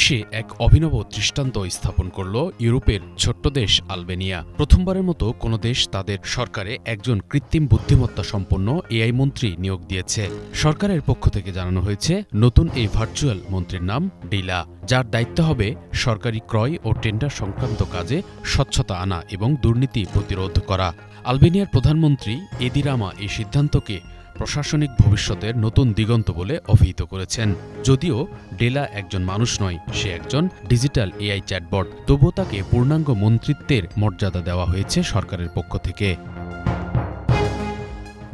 বিশ্বে এক অভিনব দৃষ্টান্ত স্থাপন করল ইউরোপের ছোট্ট দেশ আলবেনিয়া। প্রথমবারের মতো কোনো দেশ তাদের সরকারে একজন কৃত্রিম বুদ্ধিমত্তা সম্পন্ন এআই মন্ত্রী নিয়োগ দিয়েছে। সরকারের পক্ষ থেকে জানানো হয়েছে নতুন এই ভার্চুয়াল মন্ত্রীর নাম ডিলা, যার দায়িত্ব হবে সরকারি ক্রয় ও টেন্ডার সংক্রান্ত কাজে স্বচ্ছতা আনা এবং দুর্নীতি প্রতিরোধ করা। আলবেনিয়ার প্রধানমন্ত্রী এদি রামা এই সিদ্ধান্তকে প্রশাসনিক ভবিষ্যতের নতুন দিগন্ত বলে অভিহিত করেছেন। যদিও ডেলা একজন মানুষ নয়, সে একজন ডিজিটাল এআই চ্যাটবট, তবুও তাকে পূর্ণাঙ্গ মন্ত্রিত্বের মর্যাদা দেওয়া হয়েছে সরকারের পক্ষ থেকে।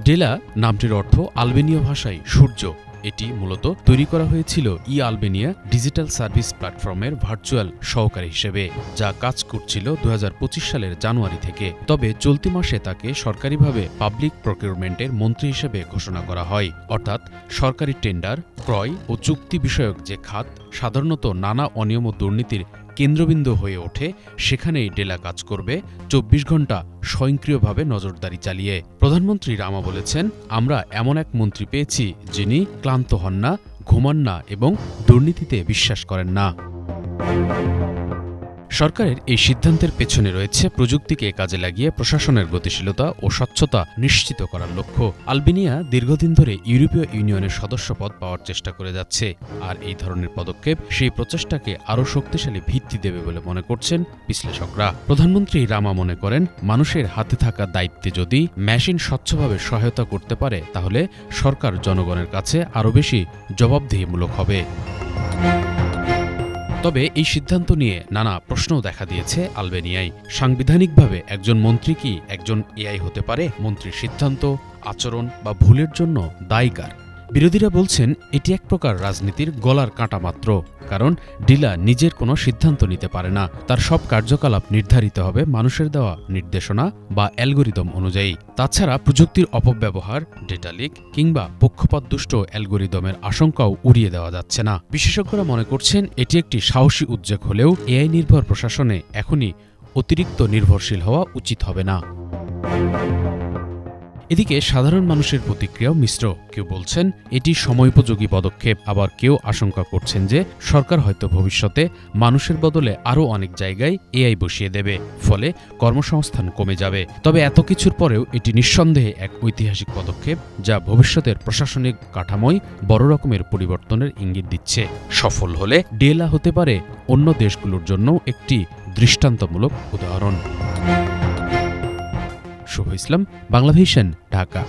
ডেলা নামটির অর্থ আলবেনীয় ভাষায় সূর্য। এটি মূলত তৈরি করা হয়েছিল আলবেনিয়া ডিজিটাল সার্ভিস প্ল্যাটফর্মের ভার্চুয়াল সহকারী হিসেবে, যা কাজ করছিল 2025 সালের জানুয়ারি থেকে। তবে চলতি মাসে তাকে সরকারিভাবে পাবলিক প্রকিউরমেন্টের মন্ত্রী হিসেবে ঘোষণা করা হয়। অর্থাৎ সরকারি টেন্ডার, ক্রয় ও চুক্তি বিষয়ক যে খাত সাধারণত নানা অনিয়ম ও দুর্নীতির কেন্দ্রবিন্দু হয়ে ওঠে, সেখানেই ডেলা কাজ করবে 24 ঘণ্টা স্বয়ংক্রিয়ভাবে নজরদারি চালিয়ে। প্রধানমন্ত্রী রামা বলেছেন, আমরা এমন এক মন্ত্রী পেয়েছি যিনি ক্লান্ত হন না, ঘুমান না এবং দুর্নীতিতে বিশ্বাস করেন না। সরকারের এই সিদ্ধান্তের পেছনে রয়েছে প্রযুক্তিকে কাজে লাগিয়ে প্রশাসনের গতিশীলতা ও স্বচ্ছতা নিশ্চিত করার লক্ষ্য। আলবেনিয়া দীর্ঘদিন ধরে ইউরোপীয় ইউনিয়নের সদস্যপদ পাওয়ার চেষ্টা করে যাচ্ছে, আর এই ধরনের পদক্ষেপ সেই প্রচেষ্টাকে আরও শক্তিশালী ভিত্তি দেবে বলে মনে করছেন বিশ্লেষকরা। প্রধানমন্ত্রী রামা মনে করেন, মানুষের হাতে থাকা দায়িত্বে যদি মেশিন স্বচ্ছভাবে সহায়তা করতে পারে, তাহলে সরকার জনগণের কাছে আরও বেশি জবাবদিহিমূলক হবে। তবে এই সিদ্ধান্ত নিয়ে নানা প্রশ্নও দেখা দিয়েছে আলবেনিয়ায়। সাংবিধানিকভাবে একজন মন্ত্রী কি একজন এআই হতে পারে? মন্ত্রীর সিদ্ধান্ত, আচরণ বা ভুলের জন্য দায়ী কার? বিরোধীরা বলছেন এটি এক প্রকার রাজনীতির গলার কাঁটা মাত্র, কারণ ডিলা নিজের কোনো সিদ্ধান্ত নিতে পারে না। তার সব কার্যকলাপ নির্ধারিত হবে মানুষের দেওয়া নির্দেশনা বা অ্যালগোরিদম অনুযায়ী। তাছাড়া প্রযুক্তির অপব্যবহার, ডেটা লিক কিংবা পক্ষপাতদুষ্ট অ্যালগোরিদমের আশঙ্কাও উড়িয়ে দেওয়া যাচ্ছে না। বিশেষজ্ঞরা মনে করছেন এটি একটি সাহসী উদ্যোগ হলেও এআই নির্ভর প্রশাসনে এখনই অতিরিক্ত নির্ভরশীল হওয়া উচিত হবে না। এদিকে সাধারণ মানুষের প্রতিক্রিয়াও মিশ্র। কেউ বলছেন এটি সময়োপযোগী পদক্ষেপ, আবার কেউ আশঙ্কা করছেন যে সরকার হয়তো ভবিষ্যতে মানুষের বদলে আরও অনেক জায়গায় এআই বসিয়ে দেবে, ফলে কর্মসংস্থান কমে যাবে। তবে এত কিছুর পরেও এটি নিঃসন্দেহে এক ঐতিহাসিক পদক্ষেপ, যা ভবিষ্যতের প্রশাসনিক কাঠামোয় বড় রকমের পরিবর্তনের ইঙ্গিত দিচ্ছে। সফল হলে ডেলা হতে পারে অন্য দেশগুলোর জন্য একটি দৃষ্টান্তমূলক উদাহরণ। শুভ ইসলাম, বাংলাভিশন, ঢাকা।